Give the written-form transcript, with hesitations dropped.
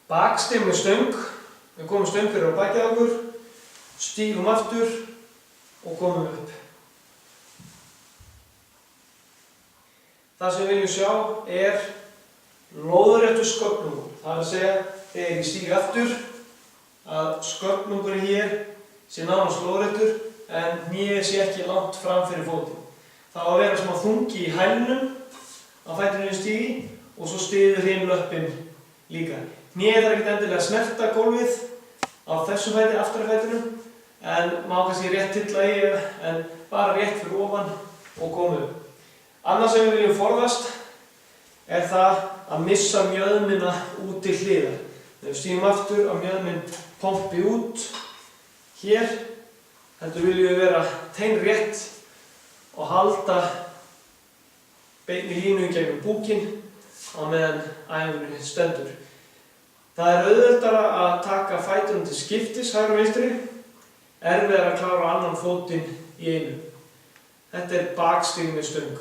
Bakstig með stöng. Við komum stöng fyrir á bakið á okkur, stígum aftur og komum upp. Það sem við viljum sjá er lóðréttur sköfnungur. Það er að segja, þegar ég stíg aftur, að sköfnungurinn hér sé nánast lóðréttur en hnéð sé ekki langt fram fyrir fótinn. Það á að vera smá þungi í hælnum á fætinum stígi og svo styður hinn löppin líka. Hnéð þarf ekkert endilega að snerta gólfið á þessum fæti, aftari fætinum, en má kannski rétt tylla í en bara rétt fyrir ofan og koma upp. Annað sem við viljum forðast er það að missa mjöðmina út til hliðar. Þegar við stígum aftur að mjöðmin pompi út hér, heldur viljum við vera teinrétt og halda beinni línu í gegnum búkinn á meðan æfingunni stendur. Það er auðveldara að taka fæturinn til skiptis hægri og vinstri, erfiðara að klára annan fótinn í einu. Þetta er bakstig með stöng.